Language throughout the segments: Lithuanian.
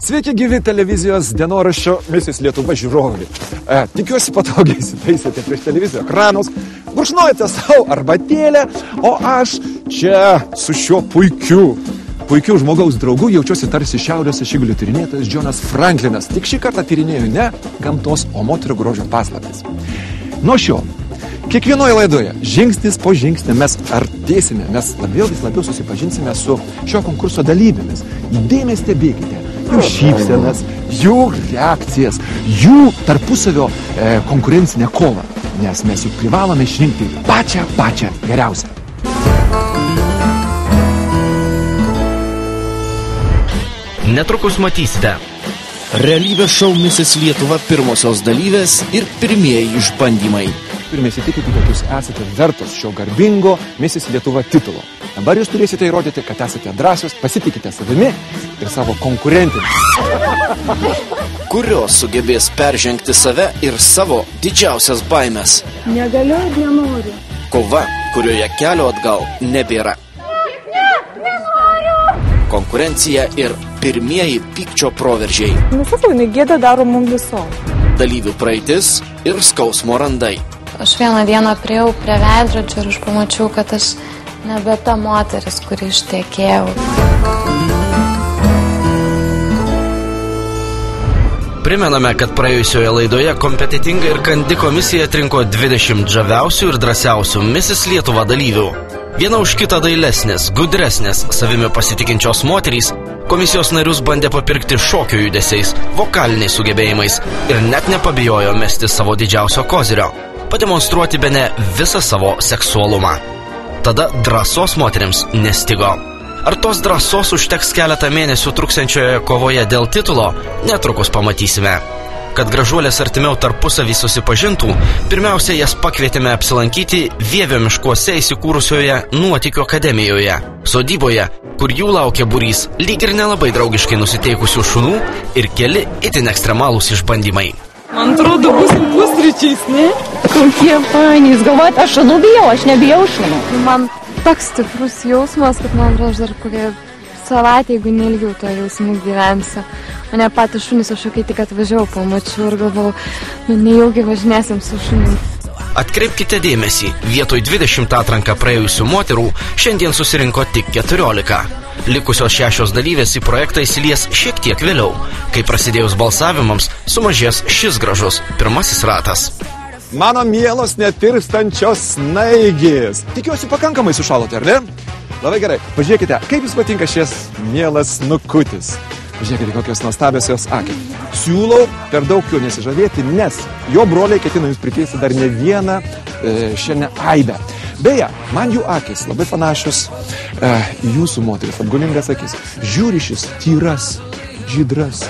Sveiki gyvi televizijos dienoraščio Misis Lietuva žiūrovai. Tikiuosi patogiai įsitaisėte prieš televizijos ekranus, gurkšnojate savo arbatėlę, o aš čia su šiuo puikiu žmogaus draugu jaučiuosi tarsi šiaurės ašigalių tyrinėtojas Džonas Franklinas. Tik šį kartą tyrinėju ne gamtos, o moterų grožio paslaptis. Nuo šio, kiekvienoje laidoje, žingsnis po žingsnį mes artėsime, mes vis labiau susipažinsime su šio konkurso dalyvėmis. Dėmesį stebėkite jų šypsenas, jų reakcijas, jų tarpusavio konkurencinę kovą, nes mes juk privalome išrinkti pačią geriausią. Netrukus matysite. Realybės šou Misis Lietuva pirmosios dalyvės ir pirmieji išbandymai. Turime įsitikinti, kad jūs esate vertos šio garbingo Misis Lietuva titulo. Dabar jūs turėsite įrodyti, kad esate drąsios, pasitikite savimi ir savo konkurentėmis. Kurios sugebės peržengti save ir savo didžiausias baimes. Negaliu ir nenoriu. Kova, kurioje kelio atgal nebėra. Konkurencija ir pirmieji pykčio proveržiai. Nesakau, gėda daro mums viso. Dalyvių praeitis ir skausmo randai. Aš vieną dieną priėjau prie veidrodžio ir aš pamačiau, kad aš nebe ta moteris, kuri ištekėjau. Primename, kad praėjusioje laidoje kompetitinga ir kandi komisija atrinko 20 žaviausių ir drąsiausių Misis Lietuva dalyvių. Viena už kitą dailesnės, gudresnės, savimi pasitikinčios moterys komisijos narius bandė papirkti šokio judesiais, vokaliniais sugebėjimais ir net nepabijojo mesti savo didžiausio kozirio – pademonstruoti bene visą savo seksualumą. Tada drąsos moterims nestigo. Ar tos drąsos užteks keletą mėnesių truksiančioje kovoje dėl titulo, netrukus pamatysime. Kad gražuolės artimiau tarpusavį susipažintų, pirmiausia jas pakvietėme apsilankyti Vievio miškuose įsikūrusioje Nuotykių akademijoje, sodyboje, kur jų laukia būrys lyg ir nelabai draugiškai nusiteikusių šunų ir keli itin ekstremalūs išbandymai. Man atrodo, būsim pusryčiais, ne? Kokie fainys, galvojat, aš šunų bijau, aš nebijau šunų. Man toks stiprus jausmas, kad man atrodo, aš dar kokią savaitę, jeigu neilgiau to jausmų gyvensiu. Mane patys šunys aš kai tik atvažiavau, pamačiau ir galvau, nejaugi važinėsim su šunim. Atkreipkite dėmesį, vietoj 20 atranką praėjusių moterų šiandien susirinko tik 14. Likusios 6 dalyvės į projektą įsilies šiek tiek vėliau, kai prasidėjus balsavimams sumažės šis gražus pirmasis ratas. Mano mielos netirstančios snaigės. Tikiuosi pakankamai sušalote, ar ne? Labai gerai. Pažiūrėkite, kaip jums patinka šis mielas nukutis. Pažiūrėkite, kokios nuostabios jos akys. Siūlau per daug jo nesižavėti, nes jo broliai ketina jums prikeisti dar ne vieną šiandien aidą. Beje, man jų akis labai panašios jūsų moteris, apgaulingas akis. Žiūri šis tyras, žydras,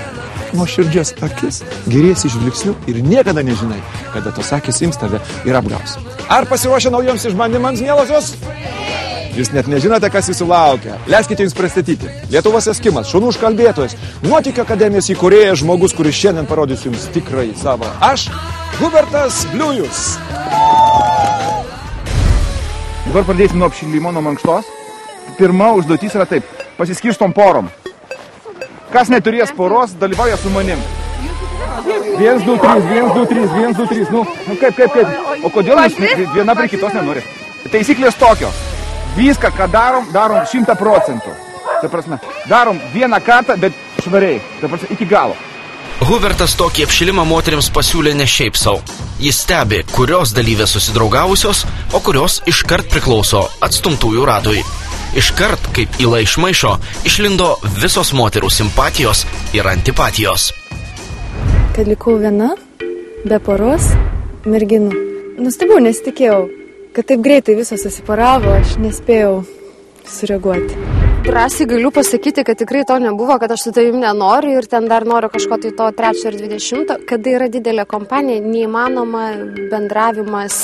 nuoširdžias akis, geriesi žvilgsniu ir niekada nežinai, kada tos akis ims tave ir apgaus. Ar pasiruošę naujoms išbandymams, mielosios? Jūs net nežinote, kas jūsų laukia. Leiskite jums pristatyti. Lietuvos eskimas, šunų užkalbėtojas, Nuotykių akademijos įkūrėjas, žmogus, kuris šiandien parodys jums tikrai savo. Aš, Hubertas Bliujus. Dabar pradėsim nuo apšilimo, nuo mankštos. Pirma užduotis yra taip, pasiskirstom porom. Kas neturės poros, dalyvauja su manim. 1, 2, 3, 1, 2, 3, 1, 2, 3. Nu kaip. O kodėl jūs viena prie kitos nenori? Taisyklės tokios. Viską, ką darom 100%. Tai prasme, darom vieną kartą, bet švariai. Tai prasme, iki galo. Hubertas tokį apšilimą moteriams pasiūlė ne šiaip sau. Jis stebi, kurios dalyvės susidraugavusios, o kurios iškart priklauso atstumtųjų ratui. Iškart, kaip įla iš maišo, išlindo visos moterų simpatijos ir antipatijos. Kad likau viena, be poros, merginų. Nustebau, nesitikėjau, kad taip greitai visos susiparavo, aš nespėjau sureaguoti. Drąsiai galiu pasakyti, kad tikrai to nebuvo, kad aš su tavim nenoriu ir ten dar noriu kažko tai to 3 ir 20. Kada yra didelė kompanija, neįmanoma bendravimas,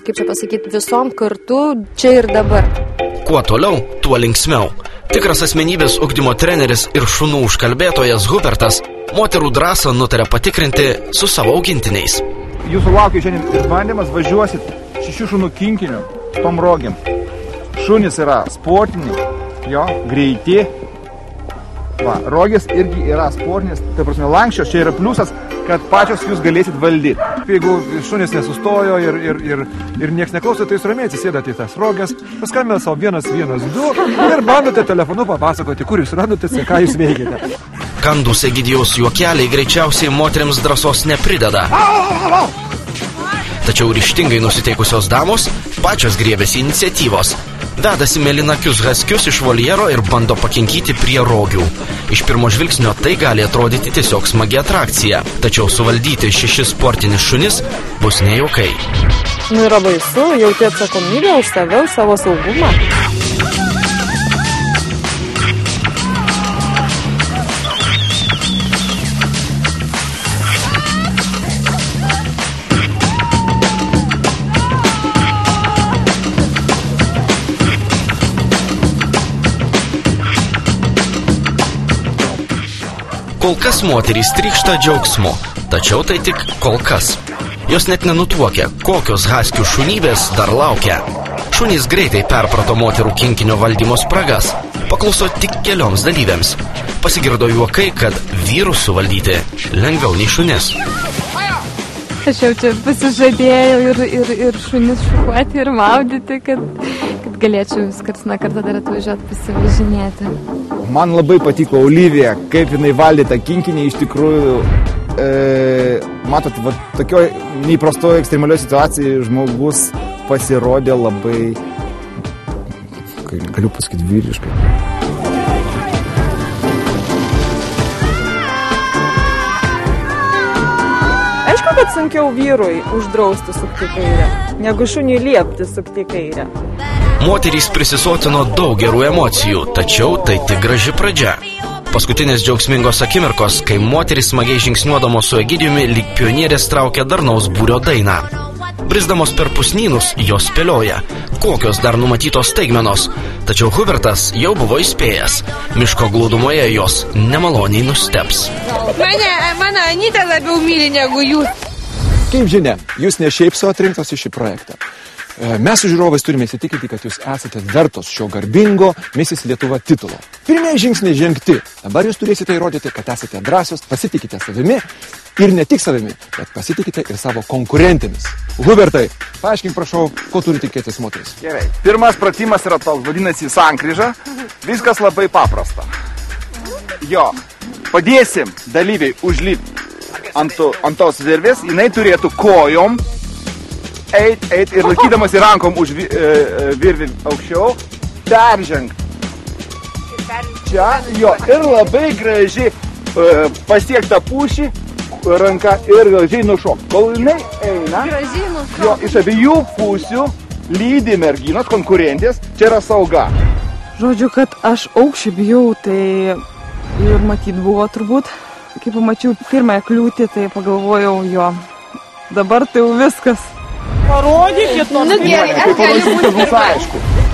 kaip čia pasakyti, visom kartu, čia ir dabar. Kuo toliau, tuo linksmiau. Tikras asmenybės ugdymo treneris ir šunų užkalbėtojas Hubertas moterų drąsą nutarė patikrinti su savo augintiniais. Jūsų laukia šiandien išbandymas, važiuosit 6 šunų kinkiniu, tom rogėm. Šunys yra sportiniai, jo, greiti, Va, rogės irgi yra sportinės, tai prasme lankščios, čia yra pliusas, kad pačios jūs galėsit valdyti. Jeigu šunys nesustojo ir nieks neklauso, tai jūs ramiai atsisėdate į tas roges, paskambina savo 112 ir bandote telefonu papasakoti, kur jūs randote ir ką jūs veikite. Kandus Egidijaus juokeliai greičiausiai moteriams drąsos neprideda. Tačiau ryžtingai nusiteikusios damos pačios griebėsi iniciatyvos. Vedasi mėlynakius haskius iš voljero ir bando pakinkyti prie rogių. Iš pirmo žvilgsnio tai gali atrodyti tiesiog smagi atrakcija, tačiau suvaldyti 6 sportinis šunis bus nejaukai. Yra baisu, jauti atsakomybę už save, už savo saugumą. Kol kas moterys trykšta džiaugsmu, tačiau tai tik kol kas. Jos net nenutuokia, kokios haskių šunybės dar laukia. Šunys greitai perprato moterų kinkinio valdymo spragas, pakluso tik kelioms dalyviams. Pasigirdo juokai, kad vyrus suvaldyti lengviau nei šunis. Aš jau čia pasižadėjau ir šunis šukuoti ir maudyti, kad galėčiau karts nuo karto dar atvažiuoti pasivažinėti. Man labai patiko Olivija, kaip jinai valdė tą kinkinį, iš tikrųjų, matot, va, tokioj neįprastoje ekstremalioje situacijoje žmogus pasirodė labai, galiu pasakyti, vyriškai. Aišku, kad sunkiau vyrui uždrausti sukti kairę, negu šuniui liepti sukti kairę. Moterys prisisotino daug gerų emocijų, tačiau tai tik graži pradžia. Paskutinės džiaugsmingos akimirkos, kai moterys smagiai žingsniuodamos su Egidijumi lyg pionierės traukia darnaus būrio dainą. Brisdamos per pusnynus, jos spėlioja, kokios dar numatytos staigmenos. Tačiau Hubertas jau buvo įspėjęs. Miško glūdumoje jos nemaloniai nusteps. Mano Anyta labiau myli negu jūs. Kaip žinia, jūs ne šiaip sau atrinktos į šį projektą. Mes su žiūrovais turime įsitikinti, kad jūs esate vertos šio garbingo Misis Lietuva titulo. Pirmieji žingsniai žengti. Dabar jūs turėsite įrodyti, kad esate drąsios, pasitikite savimi ir ne tik savimi, bet pasitikite ir savo konkurentėmis. Hubertai, paaiškink prašau, ko turi tikėtis moteris. Gerai. Pirmas pratimas yra toks, vadinasi sankryža. Viskas labai paprasta. Jo, padėsim dalyviai užlipti ant tos virvės, jinai turėtų kojom eit ir laikydamas į rankom už virvį aukščiau, peržengti. Čia, jo, ir labai gražiai pasiekta pušį, ranka ir gražiai nušok. Kol jinai eina, jo, iš abiejų pusių lydi merginos, konkurentės, čia yra sauga. Žodžiu, kad aš aukščių bijau, tai ir matyt buvo turbūt. Kai pamačiau pirmąją kliūtį, tai pagalvojau, jo, dabar tai jau viskas. Parodykit,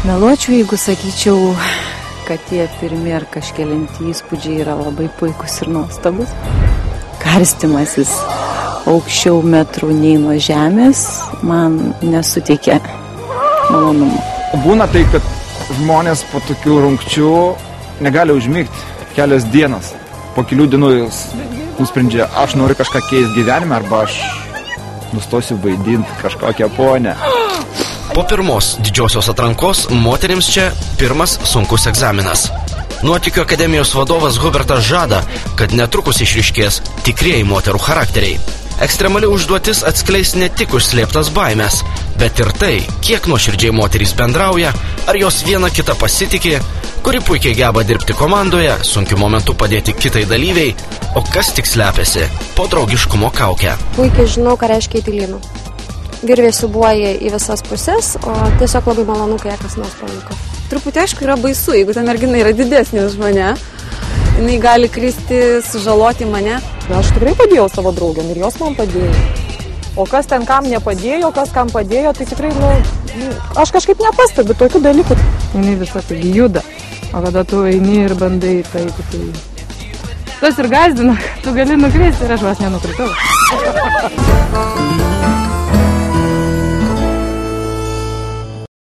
Meluočiau, jeigu sakyčiau, kad tie pirmi ar kažkelinti įspūdžiai yra labai puikus ir nuostabus. Karstimasis aukščiau metrų nei nuo žemės man nesuteikia malonumo. Būna tai, kad žmonės po tokių rungčių negali užmigti kelias dienas. Po kelių dienų jis nusprendžia, aš noriu kažką keisti gyvenime arba aš nustosiu vaidinti kažkokią ponę. Po pirmos didžiosios atrankos moterims čia pirmas sunkus egzaminas. Nuotykių akademijos vadovas Hubertas žada, kad netrukus išryškės tikrieji moterų charakteriai. Ekstremali užduotis atskleis ne tik užslėptas baimės, bet ir tai, kiek nuoširdžiai moterys bendrauja, ar jos viena kitą pasitikė, kuri puikiai geba dirbti komandoje, sunkiu momentu padėti kitai dalyviai, o kas tik slepiasi po draugiškumo kaukę. Puikiai žinau, ką reiškia eiti lynu. Virvė siūbuoja į visas pusės, o tiesiog labai malonu, kai kas nors pavyko. Truputį aišku yra baisu, jeigu ta mergina yra didesnė už mane. Jinai gali kristi, sužaloti mane. Aš tikrai padėjau savo draugėm ir jos man padėjo. O kas ten kam nepadėjo, kas kam padėjo, tai tikrai, aš kažkaip nepastebiu tokių dalykų. Jinai visą taigi juda, o kada tu eini ir bandai, tai tas ir gazdina, tu gali nukristi ir aš vas nenukritau.